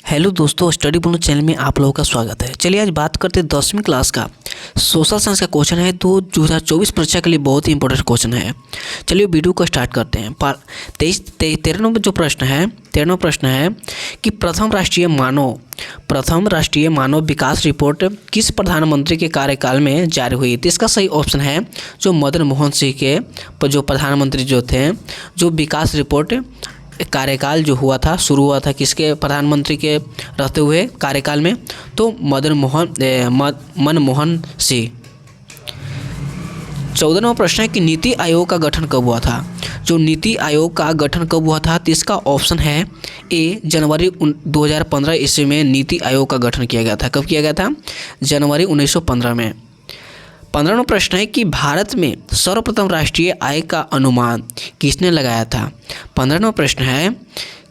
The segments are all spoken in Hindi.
हेलो दोस्तों, स्टडी बोनो चैनल में आप लोगों का स्वागत है। चलिए आज बात करते हैं 10वीं क्लास का सोशल साइंस का क्वेश्चन है। 2024 परीक्षा के लिए बहुत ही इंपॉर्टेंट क्वेश्चन है। चलिए वीडियो को स्टार्ट करते हैं। 13 नंबर जो प्रश्न है, 13वां प्रश्न है कि प्रथम राष्ट्रीय मानव विकास रिपोर्ट किस प्रधानमंत्री के कार्यकाल में जारी हुई। तो इसका सही ऑप्शन है जो मदन मोहन सिंह के जो प्रधानमंत्री जो थे, जो विकास रिपोर्ट कार्यकाल जो हुआ था, शुरू हुआ था किसके प्रधानमंत्री के रहते हुए कार्यकाल में, तो मनमोहन सिंह। 14वां प्रश्न है कि नीति आयोग का गठन कब हुआ था। जो नीति आयोग का गठन कब हुआ था, तो इसका ऑप्शन है ए जनवरी 2015 ईस्वी में नीति आयोग का गठन किया गया था। कब किया गया था? जनवरी 1915 में। 15वां प्रश्न है कि भारत में सर्वप्रथम राष्ट्रीय आय का अनुमान किसने लगाया था। 15वां प्रश्न है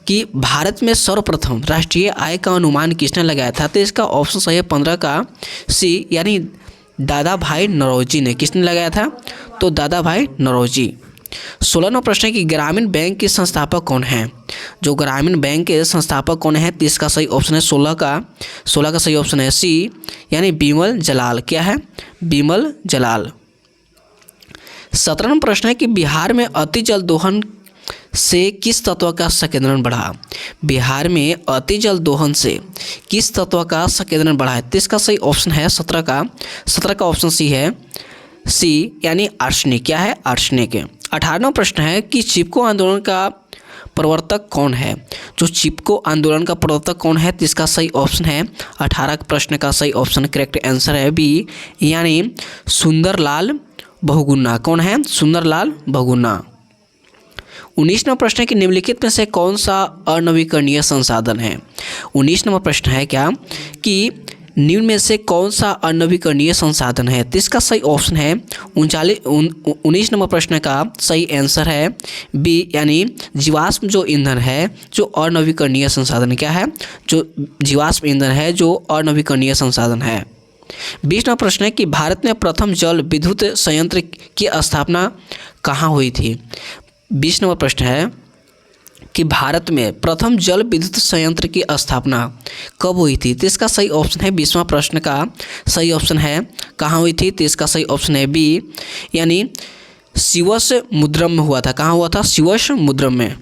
कि भारत में सर्वप्रथम राष्ट्रीय आय का अनुमान किसने लगाया था। तो इसका ऑप्शन सही है 15 का सी, यानी दादा भाई नौरोजी ने। किसने लगाया था? तो दादा भाई नौरोजी। 16वां प्रश्न है कि ग्रामीण बैंक के संस्थापक कौन हैं। जो ग्रामीण बैंक के संस्थापक कौन है, तो इसका सही ऑप्शन है 16 का सही ऑप्शन है सी, यानी बिमल जलाल। क्या है? बिमल जलाल। 17वां प्रश्न है कि बिहार में अति जल दोहन से किस तत्व का संकेंद्रण बढ़ा। बिहार में अति जल दोहन से किस तत्व का संकेंद्रण बढ़ा है। तो इसका सही ऑप्शन है 17 का ऑप्शन सी है, सी यानी आर्सेनिक। क्या है? आर्सेनिक। 18वां प्रश्न है कि चिपको आंदोलन का प्रवर्तक कौन है। जो चिपको आंदोलन का प्रवर्तक कौन है, तो इसका सही ऑप्शन है 18 प्रश्न का सही ऑप्शन करेक्ट आंसर है बी, यानी सुंदरलाल बहुगुणा। कौन है? सुंदरलाल बहुगुणा। 19वां प्रश्न है कि निम्नलिखित में से कौन सा अनवीकरणीय संसाधन है। 19 नंबर प्रश्न है क्या कि निम्न में से कौन सा अनवीकरणीय संसाधन है। तो इसका सही ऑप्शन है 19 नंबर प्रश्न का सही आंसर है बी, यानी जीवाश्म जो ईंधन है, जो अनवीकरणीय संसाधन। क्या है? जो जीवाश्म ईंधन है, जो अनवीकरणीय संसाधन है। 20वां प्रश्न है कि भारत में प्रथम जल विद्युत संयंत्र की स्थापना कहाँ हुई थी। 20 नंबर प्रश्न है कि भारत में प्रथम जल विद्युत संयंत्र की स्थापना कब हुई थी। तो इसका सही ऑप्शन है 20वां प्रश्न का सही ऑप्शन है कहाँ हुई थी। तो इसका सही ऑप्शन है बी, यानी शिवसमुद्रम में हुआ था। कहाँ हुआ था? शिवसमुद्रम में।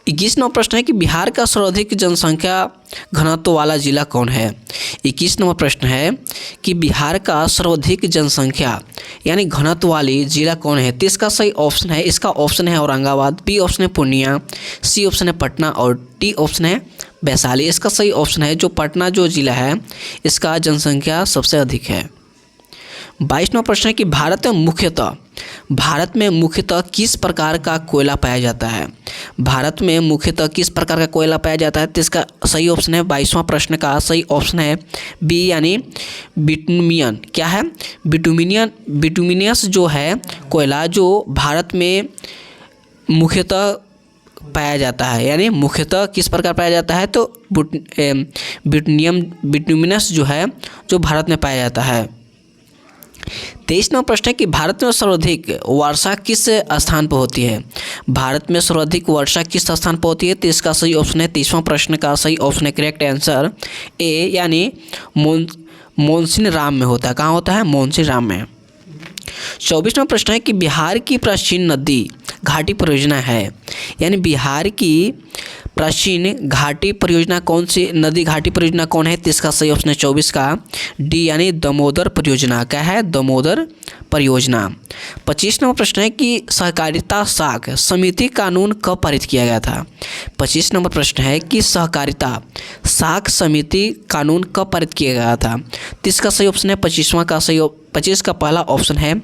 21वां प्रश्न है कि बिहार का सर्वाधिक जनसंख्या घनत्व वाला जिला कौन है। 21 नंबर प्रश्न है कि बिहार का सर्वाधिक जनसंख्या यानी घनत्व वाली जिला कौन है। तो इसका सही ऑप्शन है, इसका ऑप्शन है औरंगाबाद, बी ऑप्शन है पूर्णिया, सी ऑप्शन है पटना और डी ऑप्शन है वैशाली। इसका सही ऑप्शन है जो पटना जो जिला है, इसका जनसंख्या सबसे अधिक है। 22वां प्रश्न है कि भारत में मुख्यतः किस प्रकार का कोयला पाया जाता है। भारत में मुख्यतः किस प्रकार का कोयला पाया जाता है। तो इसका सही ऑप्शन है 22वां प्रश्न का सही ऑप्शन है बी, यानी बिटुमियन। क्या है? बिटुमिनियस जो है कोयला, जो भारत में मुख्यतः पाया जाता है, यानी मुख्यतः किस प्रकार पाया जाता है, तो बिटुमिनस जो है, जो भारत में पाया जाता है। 23वां प्रश्न है कि भारत में सर्वाधिक वर्षा किस स्थान पर होती है। भारत में सर्वाधिक वर्षा किस स्थान पर होती है। तो इसका सही ऑप्शन है 23वां प्रश्न का सही ऑप्शन है करेक्ट आंसर ए, यानी मोनसिन राम में होता है। कहाँ होता है? मोनसिन राम में। 24वां प्रश्न है कि बिहार की प्राचीन नदी घाटी परियोजना है, यानी बिहार की प्राचीन घाटी परियोजना कौन सी नदी घाटी परियोजना कौन है। तो इसका सही ऑप्शन है 24 का डी, यानी दामोदर परियोजना। क्या है? दामोदर परियोजना। 25 नंबर प्रश्न है कि सहकारिता साख समिति कानून कब पारित किया गया था। 25 नंबर प्रश्न है कि सहकारिता साख समिति कानून कब पारित किया गया था। तो इसका सही ऑप्शन है 25 का पहला ऑप्शन है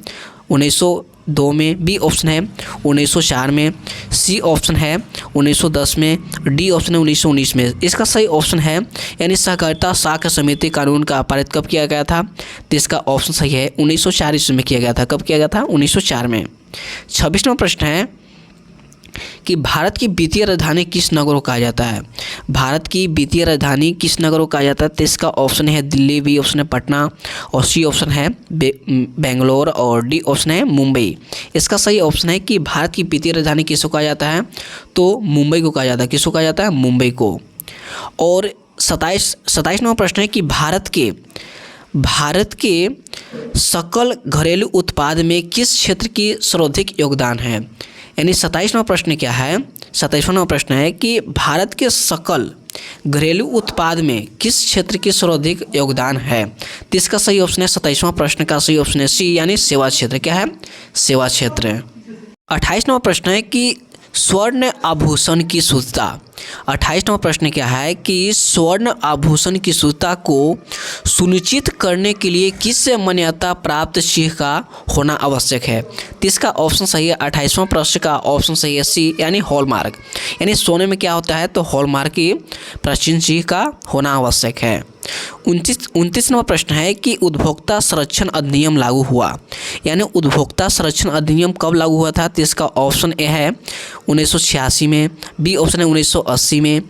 1902 में, बी ऑप्शन है 1904 में, सी ऑप्शन है 1910 में, डी ऑप्शन है 1919 में। इसका सही ऑप्शन है, यानी सहकारिता साख समिति कानून का पारित कब किया गया था। तो इसका ऑप्शन सही है 1904 ईस्वी में किया गया था। कब किया गया था? 1904 में। 26वां प्रश्न है कि भारत की वित्तीय राजधानी किस नगर को कहा जाता है। भारत की वित्तीय राजधानी किस नगर को कहा जाता है। तो इसका ऑप्शन है दिल्ली, बी ऑप्शन है पटना और सी ऑप्शन है बेंगलोर और डी ऑप्शन है मुंबई। इसका सही ऑप्शन है कि भारत की वित्तीय राजधानी किसको कहा जाता है, तो मुंबई को कहा जाता है। किसको कहा जाता है? मुंबई को। और 27वां प्रश्न है कि भारत के सकल घरेलू उत्पाद में किस क्षेत्र की सर्वाधिक योगदान है। यानी 27वां प्रश्न क्या है, 27वां प्रश्न है कि भारत के सकल घरेलू उत्पाद में किस क्षेत्र की सर्वाधिक योगदान है। तो इसका सही ऑप्शन है 27वां प्रश्न का सही ऑप्शन है सी, यानी सेवा क्षेत्र। क्या है, सेवा क्षेत्र। 28वां प्रश्न है कि स्वर्ण आभूषण की शुद्धता। 28वां प्रश्न क्या है कि स्वर्ण आभूषण की शुद्धता को सुनिश्चित करने के लिए किस मान्यता प्राप्त चिह्न का होना आवश्यक है। तो इसका ऑप्शन सही है 28वां प्रश्न का ऑप्शन सही है सी, यानी हॉलमार्क। यानी सोने में क्या होता है, तो हॉलमार्क की प्राचीन चिह्न का होना आवश्यक है। 29वां प्रश्न है कि उपभोक्ता संरक्षण अधिनियम लागू हुआ। यानी उपभोक्ता संरक्षण अधिनियम कब लागू हुआ था। तो इसका ऑप्शन ए है 1986 में, बी ऑप्शन है 1980 में,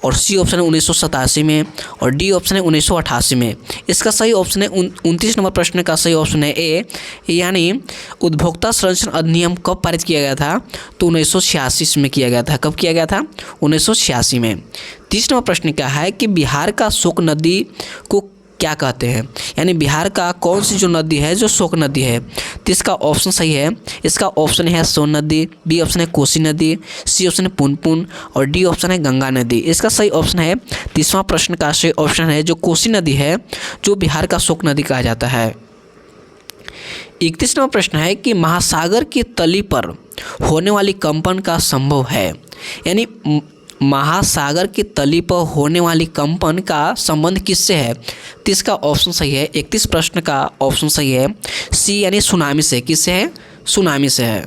और सी ऑप्शन है 1987 में, और डी ऑप्शन है 1988 में। इसका सही ऑप्शन है 29 नंबर प्रश्न का सही ऑप्शन है ए, यानी उपभोक्ता संरक्षण अधिनियम कब पारित किया गया था। तो 1986 में किया गया था। कब किया गया था, 1986 में। 30वां प्रश्न क्या है कि बिहार का शोक नदी को क्या कहते हैं। यानी बिहार का कौन सी जो नदी है जो शोक नदी है। तो इसका ऑप्शन सही है, इसका ऑप्शन है सोन नदी, बी ऑप्शन है कोसी नदी, सी ऑप्शन है पुनपुन, और डी ऑप्शन है गंगा नदी। इसका सही ऑप्शन है 30वां प्रश्न का सही ऑप्शन है जो कोसी नदी है, जो बिहार का शोक नदी कहा जाता है। 31वां प्रश्न है कि महासागर की तली पर होने वाली कंपन का संभव है। यानी महासागर की तली पर होने वाली कंपन का संबंध किससे है। तो इसका ऑप्शन सही है 31 प्रश्न का ऑप्शन सही है सी, यानी सुनामी से। किससे है, सुनामी से है।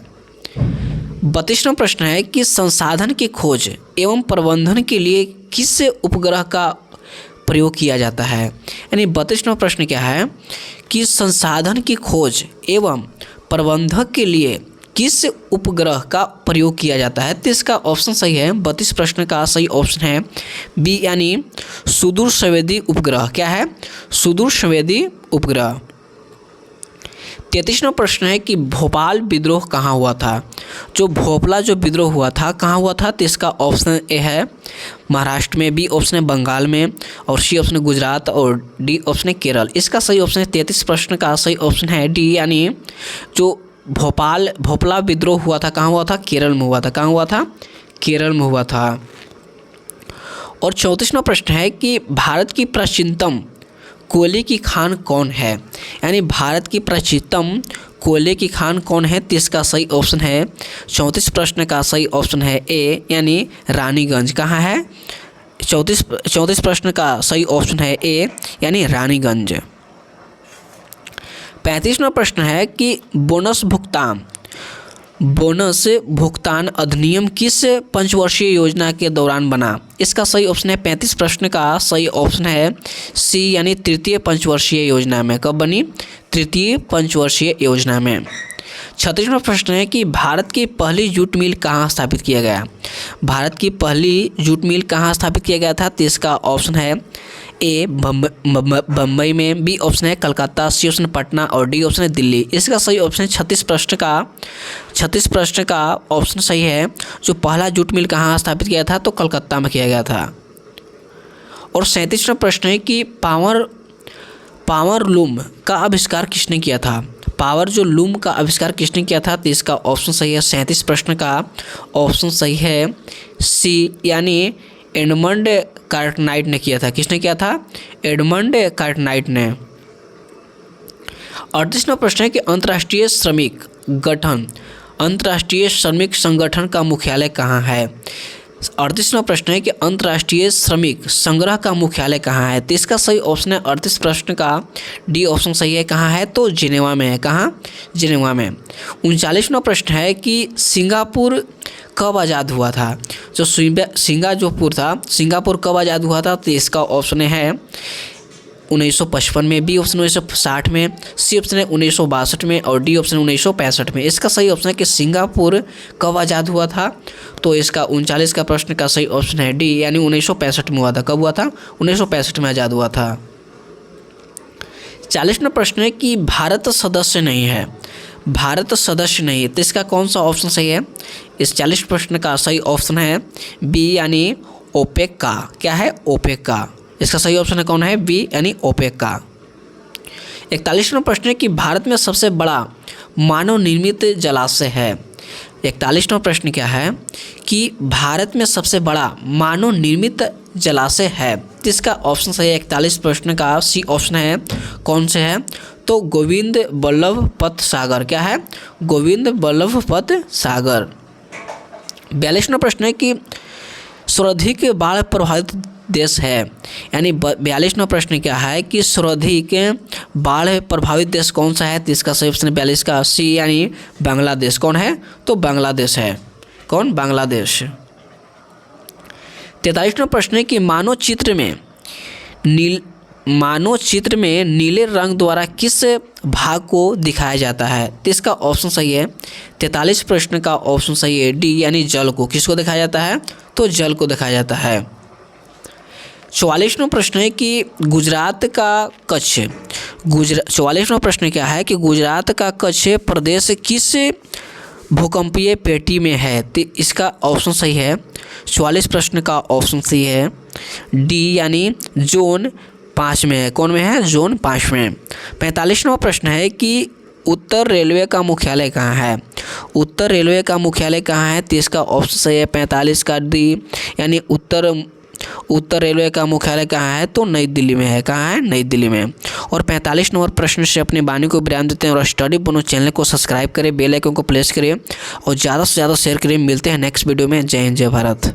32वां प्रश्न है कि संसाधन की खोज एवं प्रबंधन के लिए किस उपग्रह का प्रयोग किया जाता है। यानी 32वां प्रश्न क्या है कि संसाधन की खोज एवं प्रबंधन के लिए किस उपग्रह का प्रयोग किया जाता है। तो इसका ऑप्शन सही है 32 प्रश्न का सही ऑप्शन है बी, यानी सुदूर संवेदी उपग्रह। क्या है, सुदूर संवेदी उपग्रह। 33वां प्रश्न है कि भोपाल विद्रोह कहाँ हुआ था। जो भोपाल जो विद्रोह हुआ था कहाँ हुआ था। तो इसका ऑप्शन ए है महाराष्ट्र में, बी ऑप्शन है बंगाल में, और सी ऑप्शन है गुजरात, और डी ऑप्शन है केरल। इसका सही ऑप्शन है 33 प्रश्न का सही ऑप्शन है डी, यानी जो भोपाल विद्रोह हुआ था कहाँ हुआ था, केरल में हुआ था। कहाँ हुआ था, केरल में हुआ था। और 34वां प्रश्न है कि भारत की प्राचीनतम कोयले की खान कौन है। यानी भारत की प्राचीनतम कोयले की खान कौन है। तो इसका सही ऑप्शन है 34 प्रश्न का सही ऑप्शन है ए, यानी रानीगंज। कहाँ है, 34 प्रश्न का सही ऑप्शन है ए, यानी रानीगंज। 35वां प्रश्न है कि बोनस भुगतान अधिनियम किस पंचवर्षीय योजना के दौरान बना। इसका सही ऑप्शन है 35 प्रश्न का सही ऑप्शन है सी, यानी तृतीय पंचवर्षीय योजना में। कब बनी, तृतीय पंचवर्षीय योजना में। 36वां प्रश्न है कि भारत की पहली जूट मिल कहाँ स्थापित किया गया। भारत की पहली जूट मिल कहाँ स्थापित किया गया था। तो इसका ऑप्शन है ए बम्बई में, बी ऑप्शन है कलकत्ता, सी ऑप्शन पटना, और डी ऑप्शन है दिल्ली। इसका सही ऑप्शन है 36 प्रश्न का ऑप्शन सही है। जो पहला जूट मिल कहाँ स्थापित किया था, तो कलकत्ता में किया गया था। और 37वां प्रश्न है कि पावर लूम का आविष्कार किसने किया था। पावर जो लूम का आविष्कार किसने किया था। तो इसका ऑप्शन सही है 37 प्रश्न का ऑप्शन सही है सी, यानी एडमंड कार्टराइट ने किया था। किसने किया था, एडमंड कार्टराइट ने। 38वां प्रश्न है कि अंतर्राष्ट्रीय श्रमिक संगठन का मुख्यालय कहाँ है। 38वां प्रश्न है कि अंतर्राष्ट्रीय श्रमिक संग्रह का मुख्यालय कहाँ है। तो इसका सही ऑप्शन है 38 प्रश्न का डी ऑप्शन सही है। कहाँ है, तो जिनेवा में है। कहाँ, जिनेवा में। 39वां प्रश्न है कि सिंगापुर कब आज़ाद हुआ था। जो सिंगापुर कब आज़ाद हुआ था। तो इसका ऑप्शन है 1955 में, बी ऑप्शन 1960 में, सी ऑप्शन है 1962 में, और डी ऑप्शन 1965 में। इसका सही ऑप्शन है कि सिंगापुर कब आज़ाद हुआ था। तो इसका 39 का प्रश्न का सही ऑप्शन है डी, यानी 1965 में हुआ था। कब हुआ था, 1965 में आज़ाद हुआ था। 40वां प्रश्न है कि भारत सदस्य नहीं है। तो इसका कौन सा ऑप्शन सही है। इस 40 प्रश्न का सही ऑप्शन है बी, यानी ओपेक का। क्या है? ओपेक का। इसका सही ऑप्शन है कौन है? बी यानी ओपेक का। 41वां प्रश्न है कि भारत में सबसे बड़ा मानव निर्मित जलाशय है। 41वां प्रश्न क्या है कि भारत में सबसे बड़ा मानव निर्मित जलाशय है। तो इसका ऑप्शन सही है 41 प्रश्न का सी ऑप्शन है। कौन से है? तो गोविंद बल्लभ पंत सागर। क्या है? गोविंद बल्लभ पंत सागर। 42वां प्रश्न है कि सर्वाधिक बाढ़ प्रभावित देश है। यानी 42वां प्रश्न क्या है कि सर्वाधिक बाढ़ प्रभावित देश कौन सा है? तो इसका सही ऑप्शन 42 का सी यानी बांग्लादेश। कौन है? तो बांग्लादेश है। कौन? बांग्लादेश। 43वां प्रश्न है कि मानव चित्र में नीले रंग द्वारा किस भाग को दिखाया जाता है? तो इसका ऑप्शन सही है 43 प्रश्न का ऑप्शन सही है डी यानी जल को। किसको दिखाया जाता है? तो जल को दिखाया जाता है। 44वां प्रश्न है कि गुजरात का कच्छ 44वां प्रश्न क्या है कि गुजरात का कच्छ प्रदेश किस भूकंपीय पेटी में है? तो इसका ऑप्शन सही है 44 प्रश्न का ऑप्शन सही है डी यानी जोन 5 में है। कौन में है? जोन 5 में। 45वां प्रश्न है कि उत्तर रेलवे का मुख्यालय कहाँ है? उत्तर रेलवे का मुख्यालय कहाँ है? तो इसका ऑप्शन सही है 45 का डी यानी उत्तर रेलवे का मुख्यालय कहाँ है? तो नई दिल्ली में है। कहाँ है? नई दिल्ली में। और 45 नंबर प्रश्न से अपनी वाणी को विराम देते हैं और स्टडी बनो चैनल को सब्सक्राइब करें, बेल आइकन को प्रेस करें और ज़्यादा से ज़्यादा शेयर करें। मिलते हैं नेक्स्ट वीडियो में। जय हिंद, जय भारत।